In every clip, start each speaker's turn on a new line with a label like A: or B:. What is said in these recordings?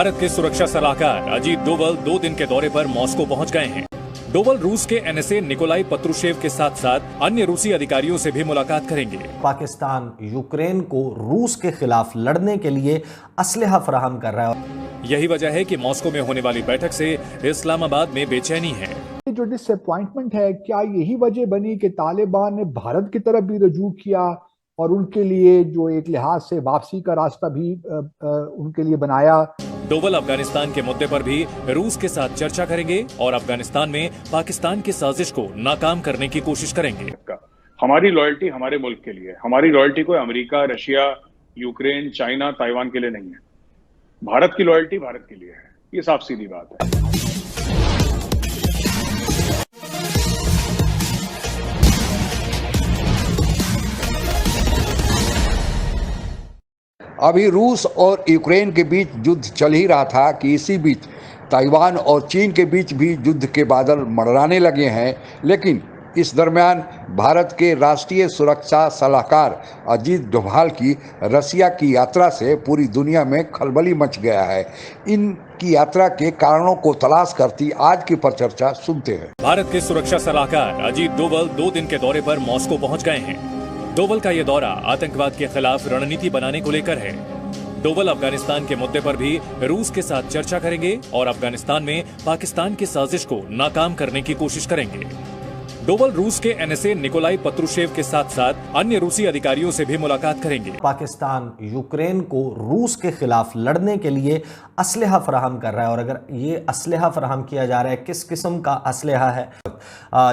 A: भारत के सुरक्षा सलाहकार अजीत डोवल 2 दिन के दौरे पर मॉस्को पहुंच गए हैं। डोवल रूस के एनएसए निकोलाई पत्रुशेव के साथ साथ अन्य रूसी अधिकारियों से भी मुलाकात करेंगे।
B: पाकिस्तान यूक्रेन को रूस के खिलाफ लड़ने के लिए असलहा फराहम कर रहा है।
A: यही वजह है कि मॉस्को में होने वाली बैठक से इस्लामाबाद में बेचैनी है।
C: जो डिसअपॉइंटमेंट है, क्या यही वजह बनी कि तालिबान ने भारत की तरफ भी रजू किया और उनके लिए जो एक लिहाज से वापसी का रास्ता भी उनके लिए बनाया।
A: डोवल अफगानिस्तान के मुद्दे पर भी रूस के साथ चर्चा करेंगे और अफगानिस्तान में पाकिस्तान की साजिश को नाकाम करने की कोशिश करेंगे।
D: हमारी लॉयल्टी हमारे मुल्क के लिए, हमारी लॉयल्टी कोई America, Russia, Ukraine, China, Taiwan के लिए नहीं है। भारत की लॉयल्टी भारत के लिए है, ये साफ सीधी बात है।
E: अभी रूस और यूक्रेन के बीच युद्ध चल ही रहा था कि इसी बीच ताइवान और चीन के बीच भी युद्ध के बादल मंडराने लगे हैं। लेकिन इस दरमियान भारत के राष्ट्रीय सुरक्षा सलाहकार अजीत डोभाल की रसिया की यात्रा से पूरी दुनिया में खलबली मच गया है। इनकी यात्रा के कारणों को तलाश करती आज की परिचर्चा सुनते हैं।
A: भारत के सुरक्षा सलाहकार अजीत डोभाल 2 दिन के दौरे पर मॉस्को पहुंच गए हैं। डोवल का यह दौरा आतंकवाद के खिलाफ रणनीति बनाने को लेकर है। डोवल अफगानिस्तान के मुद्दे पर भी रूस के साथ चर्चा करेंगे और अफगानिस्तान में पाकिस्तान की साजिश को नाकाम करने की कोशिश करेंगे। डोवल रूस के एनएसए निकोलाई पत्रुशेव के साथ साथ अन्य रूसी अधिकारियों से भी मुलाकात करेंगे।
B: पाकिस्तान यूक्रेन को रूस के खिलाफ लड़ने के लिए असलहा फराहम कर रहा है, और अगर ये असलहा फराहम किया जा रहा है, किस किस्म का असलहा है,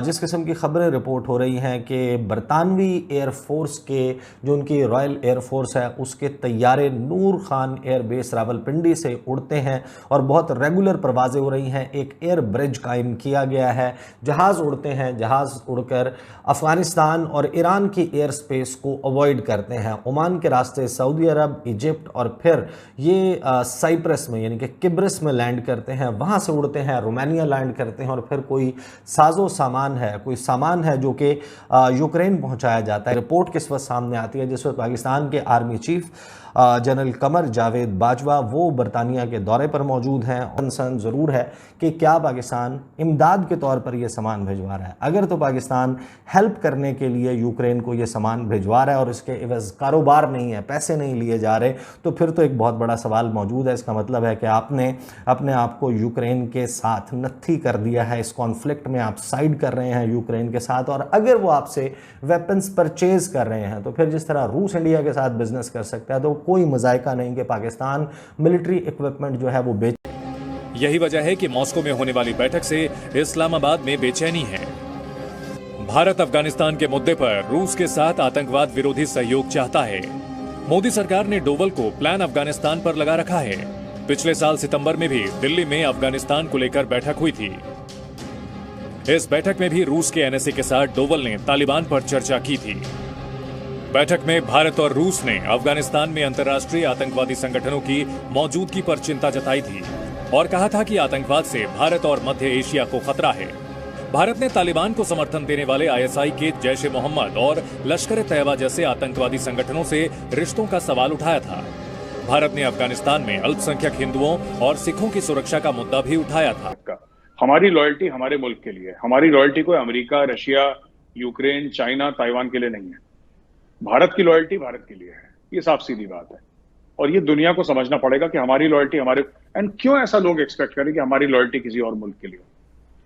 B: जिस किस्म की खबरें रिपोर्ट हो रही हैं कि बरतानवी एयरफोर्स के जो उनकी रॉयल एयरफोर्स है उसके तैयारे नूर खान एयरबेस रावलपिंडी से उड़ते हैं और बहुत रेगुलर परवाजें हो रही हैं। एक एयर ब्रिज कायम किया गया है, जहाज़ उड़ते हैं, जहाज़ उड़कर अफगानिस्तान और ईरान की एयर स्पेस को अवॉइड करते हैं। ओमान के रास्ते सऊदी अरब, इजिप्ट और फिर ये साइप्रस में यानी कि किब्रिस में लैंड करते हैं, वहाँ से उड़ते हैं, रोमानिया लैंड करते हैं और फिर कोई साजो सामान है, कोई सामान है जो कि यूक्रेन पहुँचाया जाता है। रिपोर्ट किस वक्त सामने आती है जिस वक्त पाकिस्तान के army chief general Qamar Javed Bajwa वो बरतानिया के दौरे पर मौजूद हैं। कंसर्न ज़रूर है कि क्या पाकिस्तान इमदाद के तौर पर यह सामान भिजवा रहा है। अगर तो पाकिस्तान हेल्प करने के लिए यूक्रेन को यह सामान भिजवा रहा है और इसके एवज़ कारोबार नहीं है, पैसे नहीं लिए जा रहे, तो फिर तो एक बहुत बड़ा सवाल मौजूद है। इसका मतलब है कि आपने अपने आप को यूक्रेन के साथ नत्थी कर दिया है, इस कॉन्फ्लिक्ट में आप साइड कर रहे हैं यूक्रेन के साथ। और अगर वो आपसे वेपन्स परचेज कर रहे हैं तो फिर जिस तरह रूस इंडिया के साथ बिजनेस कर सकता है, तो कोई मजायका नहीं कि पाकिस्तान मिलिट्री इक्विपमेंट जो है वो बेच।
A: यही वजह है कि मॉस्को में होने वाली बैठक से इस्लामाबाद में बेचैनी है। भारत अफगानिस्तान के मुद्दे पर रूस के साथ आतंकवाद विरोधी सहयोग चाहता है। मोदी सरकार ने डोवल को प्लान अफगानिस्तान पर लगा रखा है। पिछले साल सितंबर में भी दिल्ली में अफगानिस्तान को लेकर बैठक हुई थी। इस बैठक में भी रूस के एनएसए के साथ डोवल ने तालिबान पर चर्चा की थी। बैठक में भारत और रूस ने अफगानिस्तान में अंतर्राष्ट्रीय आतंकवादी संगठनों की मौजूदगी पर चिंता जताई थी और कहा था कि आतंकवाद से भारत और मध्य एशिया को खतरा है। भारत ने तालिबान को समर्थन देने वाले आईएसआई के जैश-ए-मोहम्मद और लश्कर-ए-तैयबा जैसे आतंकवादी संगठनों से रिश्तों का सवाल उठाया था। भारत ने अफगानिस्तान में अल्पसंख्यक हिंदुओं और सिखों की सुरक्षा का मुद्दा भी उठाया था।
D: हमारी लॉयल्टी हमारे मुल्क के लिए, हमारी लॉयल्टी कोई America, Russia, Ukraine, China, Taiwan के लिए नहीं है। भारत की लॉयल्टी भारत के लिए है, ये साफ सीधी बात है। और ये दुनिया को समझना पड़ेगा कि हमारी लॉयल्टी हमारे, एंड क्यों ऐसा लोग एक्सपेक्ट करें कि हमारी लॉयल्टी किसी और मुल्क के लिए हो।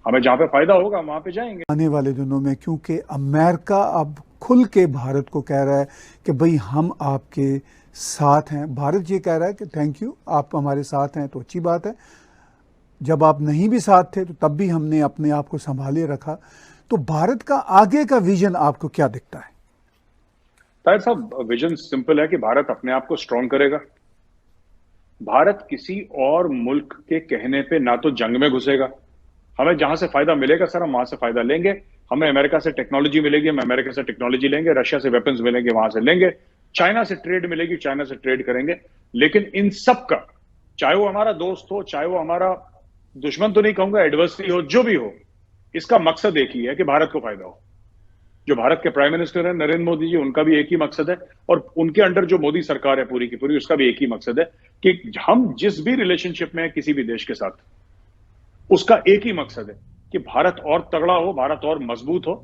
D: हमें जहां पे फायदा होगा वहां पे जाएंगे।
F: आने वाले दिनों में क्योंकि अमेरिका अब खुल के भारत को कह रहा है कि भाई हम आपके साथ हैं, भारत ये कह रहा है कि थैंक यू, आप हमारे साथ हैं तो अच्छी बात है। जब आप नहीं भी साथ थे तो तब भी हमने अपने आप को संभाले रखा। तो भारत का आगे का विजन आपको क्या दिखता है?
D: ताहिर साहब, विजन सिंपल है कि भारत अपने आप को स्ट्रॉन्ग करेगा। भारत किसी और मुल्क के कहने पे ना तो जंग में घुसेगा। हमें जहां से फायदा मिलेगा सर हम वहां से फायदा लेंगे। हमें अमेरिका से टेक्नोलॉजी मिलेगी, हम अमेरिका से टेक्नोलॉजी लेंगे। रशिया से वेपन्स मिलेंगे, वहां से लेंगे। चाइना से ट्रेड मिलेगी, चाइना से ट्रेड करेंगे। लेकिन इन सब का, चाहे वो हमारा दोस्त हो, चाहे वो हमारा दुश्मन तो नहीं कहूंगा, एडवर्सरी हो, जो भी हो, इसका मकसद एक ही है कि भारत को फायदा हो। जो भारत के प्राइम मिनिस्टर हैं नरेंद्र मोदी जी, उनका भी एक ही मकसद है, और उनके अंडर जो मोदी सरकार है पूरी की पूरी, उसका भी एक ही मकसद है कि हम जिस भी रिलेशनशिप में है किसी भी देश के साथ, उसका एक ही मकसद है कि भारत और तगड़ा हो, भारत और मजबूत हो,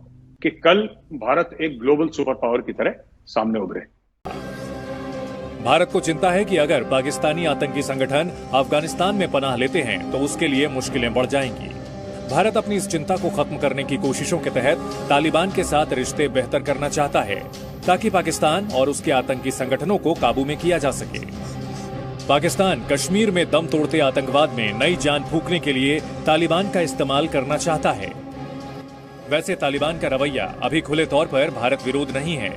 D: कि कल भारत एक ग्लोबल सुपर पावर की तरह सामने उभरे।
A: भारत को चिंता है कि अगर पाकिस्तानी आतंकी संगठन अफगानिस्तान में पनाह लेते हैं तो उसके लिए मुश्किलें बढ़ जाएंगी। भारत अपनी इस चिंता को खत्म करने की कोशिशों के तहत तालिबान के साथ रिश्ते बेहतर करना चाहता है ताकि पाकिस्तान और उसके आतंकी संगठनों को काबू में किया जा सके। पाकिस्तान कश्मीर में दम तोड़ते आतंकवाद में नई जान फूंकने के लिए तालिबान का इस्तेमाल करना चाहता है। वैसे तालिबान का रवैया अभी खुले तौर पर भारत विरोध नहीं है,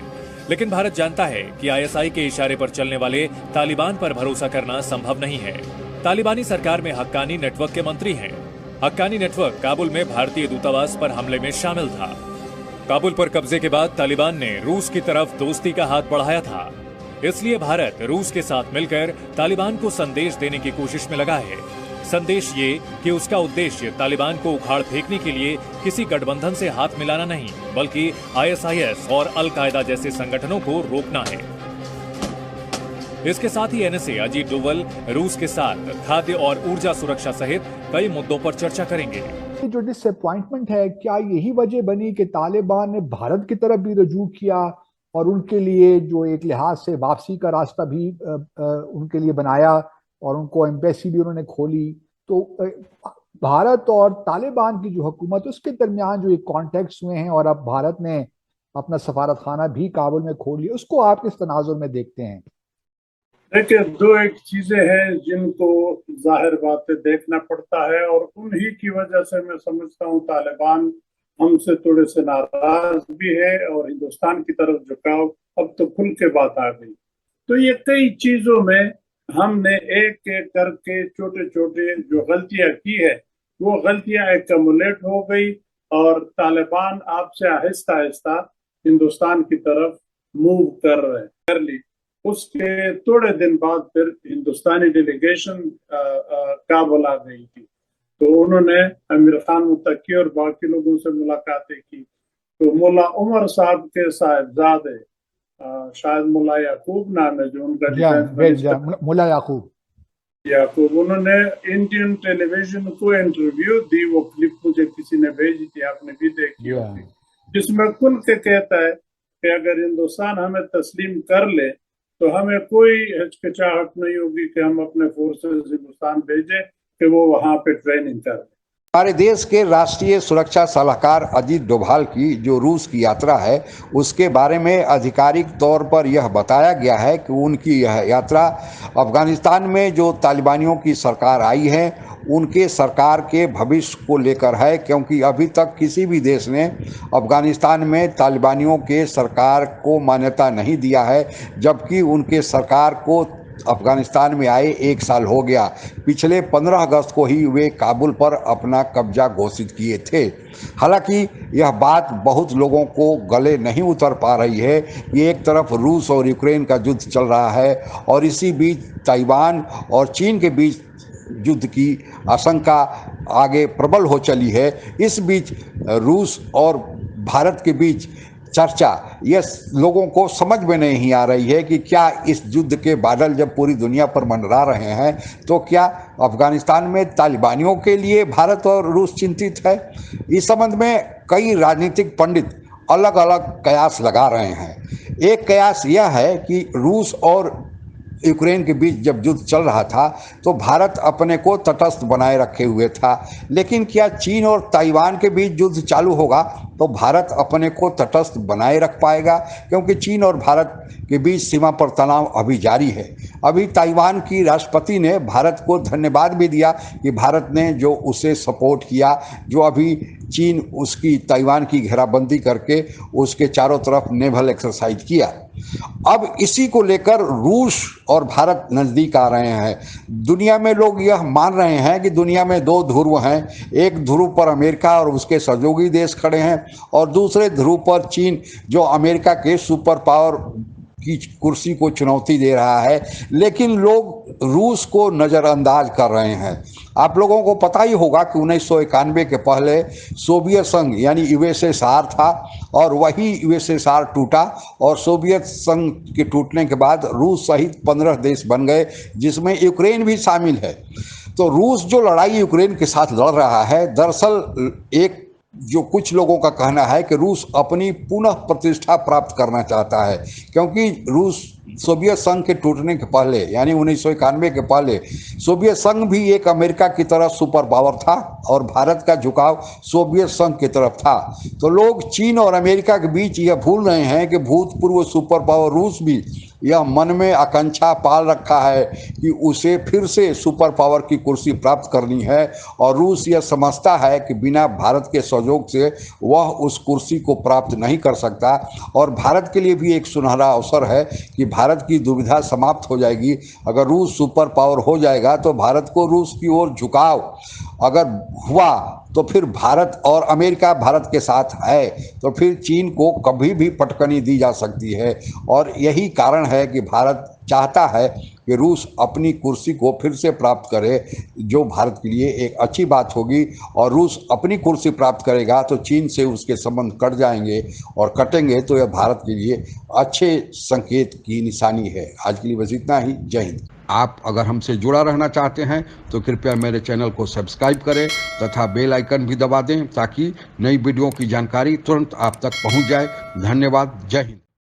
A: लेकिन भारत जानता है कि आईएसआई के इशारे पर चलने वाले तालिबान पर भरोसा करना संभव नहीं है। तालिबानी सरकार में हक्कानी नेटवर्क के मंत्री हैं। हक्कानी नेटवर्क काबुल में भारतीय दूतावास पर हमले में शामिल था। काबुल पर कब्जे के बाद तालिबान ने रूस की तरफ दोस्ती का हाथ बढ़ाया था। इसलिए भारत रूस के साथ मिलकर तालिबान को संदेश देने की कोशिश में लगा है। संदेश ये कि उसका उद्देश्य तालिबान को उखाड़ फेंकने के लिए किसी गठबंधन से हाथ मिलाना नहीं, बल्कि आईएसआईएस और अल कायदा जैसे संगठनों को रोकना है। इसके साथ ही एनएसए अजीत डोवल रूस के साथ खाद्य और ऊर्जा सुरक्षा सहित कई मुद्दों पर चर्चा करेंगे।
C: जो डिसअपॉइंटमेंट है, क्या यही वजह बनी कि तालिबान ने भारत की तरफ भी रुजू किया और उनके लिए जो एक लिहाज से वापसी का रास्ता भी उनके लिए बनाया और उनको एम्बेसी भी उन्होंने खोली। तो भारत और तालिबान की जो हुकूमत उसके दरमियान जो एक कॉन्टेक्ट्स हुए हैं और अब भारत ने अपना सफारत खाना भी काबुल में खोल लिया, उसको आप किस तनाजुर में देखते हैं?
G: देखिए, दो एक चीजें हैं जिनको जाहिर बात है देखना पड़ता है, और उन्हीं की वजह से मैं समझता हूँ तालिबान हमसे थोड़े से नाराज भी है और हिंदुस्तान की तरफ झुकाव अब तो खुल के बात आ गई। तो ये कई चीजों में हमने एक एक करके छोटे छोटे जो गलतियां की है वो गलतियां एक्यूमुलेट हो गई और तालिबान आपसे आहिस्ता आहिस्ता हिंदुस्तान की तरफ मूव कर ली। उसके थोड़े दिन बाद फिर हिंदुस्तानी डेलीगेशन काबुल आ गई थी, तो उन्होंने आमिर खान मुत्तकी और बाकी लोगों से मुलाकातें की। तो मुल्ला उमर साहब के साहिबजादे, शायद मुल्ला याकूब नाम है जो उनका,
C: मुल्ला याकूब,
G: उन्होंने इंडियन टेलीविजन को इंटरव्यू दी। वो क्लिप मुझे किसी ने भेजी थी, आपने भी देखी होगी, जिसमें खुल के कहता है कि अगर हिंदुस्तान हमें तस्लीम कर ले तो हमें कोई हिचकिचाहट नहीं होगी कि हम अपने फोर्सेस हिंदुस्तान भेजें कि वो वहां पे ट्रेनिंग करें।
E: हमारे देश के राष्ट्रीय सुरक्षा सलाहकार अजीत डोभाल की जो रूस की यात्रा है उसके बारे में आधिकारिक तौर पर यह बताया गया है कि उनकी यह यात्रा अफगानिस्तान में जो तालिबानियों की सरकार आई है उनके सरकार के भविष्य को लेकर है, क्योंकि अभी तक किसी भी देश ने अफगानिस्तान में तालिबानियों के सरकार को मान्यता नहीं दिया है, जबकि उनके सरकार को अफगानिस्तान में आए 1 साल हो गया। पिछले 15 अगस्त को ही वे काबुल पर अपना कब्जा घोषित किए थे। हालांकि यह बात बहुत लोगों को गले नहीं उतर पा रही है कि एक तरफ रूस और यूक्रेन का युद्ध चल रहा है और इसी बीच ताइवान और चीन के बीच युद्ध की आशंका आगे प्रबल हो चली है। इस बीच रूस और भारत के बीच चर्चा यह लोगों को समझ में नहीं आ रही है कि क्या इस युद्ध के बादल जब पूरी दुनिया पर मंडरा रहे हैं तो क्या अफगानिस्तान में तालिबानियों के लिए भारत और रूस चिंतित है। इस संबंध में कई राजनीतिक पंडित अलग अलग कयास लगा रहे हैं। एक कयास यह है कि रूस और यूक्रेन के बीच जब युद्ध चल रहा था तो भारत अपने को तटस्थ बनाए रखे हुए था, लेकिन क्या चीन और ताइवान के बीच युद्ध चालू होगा तो भारत अपने को तटस्थ बनाए रख पाएगा, क्योंकि चीन और भारत के बीच सीमा पर तनाव अभी जारी है। अभी ताइवान की राष्ट्रपति ने भारत को धन्यवाद भी दिया कि भारत ने जो उसे सपोर्ट किया, जो अभी चीन उसकी ताइवान की घेराबंदी करके उसके चारों तरफ नेवल एक्सरसाइज किया। अब इसी को लेकर रूस और भारत नज़दीक आ रहे हैं। दुनिया में लोग यह मान रहे हैं कि दुनिया में 2 ध्रुव हैं, एक ध्रुव पर अमेरिका और उसके सहयोगी देश खड़े हैं और दूसरे ध्रुव पर चीन, जो अमेरिका के सुपर पावर की कुर्सी को चुनौती दे रहा है, लेकिन लोग रूस को नज़रअंदाज कर रहे हैं। आप लोगों को पता ही होगा कि 1991 के पहले सोवियत संघ यानी यूएसएसआर था, और वही यूएसएसआर टूटा, और सोवियत संघ के टूटने के बाद रूस सहित 15 देश बन गए, जिसमें यूक्रेन भी शामिल है। तो रूस जो लड़ाई यूक्रेन के साथ लड़ रहा है, दरअसल एक जो कुछ लोगों का कहना है कि रूस अपनी पुनः प्रतिष्ठा प्राप्त करना चाहता है, क्योंकि रूस सोवियत संघ के टूटने के पहले यानी 1991 के पहले सोवियत संघ भी एक अमेरिका की तरह सुपर पावर था, और भारत का झुकाव सोवियत संघ की तरफ था। तो लोग चीन और अमेरिका के बीच यह भूल रहे हैं कि भूतपूर्व सुपर पावर रूस भी यह मन में आकांक्षा पाल रखा है कि उसे फिर से सुपर पावर की कुर्सी प्राप्त करनी है, और रूस यह समझता है कि बिना भारत के सहयोग से वह उस कुर्सी को प्राप्त नहीं कर सकता। और भारत के लिए भी एक सुनहरा अवसर है कि भारत की दुविधा समाप्त हो जाएगी। अगर रूस सुपर पावर हो जाएगा तो भारत को रूस की ओर झुकाव अगर हुआ तो फिर भारत और अमेरिका भारत के साथ है, तो फिर चीन को कभी भी पटकनी दी जा सकती है। और यही कारण है कि भारत चाहता है कि रूस अपनी कुर्सी को फिर से प्राप्त करे, जो भारत के लिए एक अच्छी बात होगी। और रूस अपनी कुर्सी प्राप्त करेगा तो चीन से उसके संबंध कट जाएंगे, और कटेंगे तो यह भारत के लिए अच्छे संकेत की निशानी है। आज के लिए बस इतना ही। जय हिंद।
H: आप अगर हमसे जुड़ा रहना चाहते हैं तो कृपया मेरे चैनल को सब्सक्राइब करें तथा बेल आइकन भी दबा दें, ताकि नई वीडियो की जानकारी तुरंत आप तक पहुंच जाए। धन्यवाद। जय हिंद।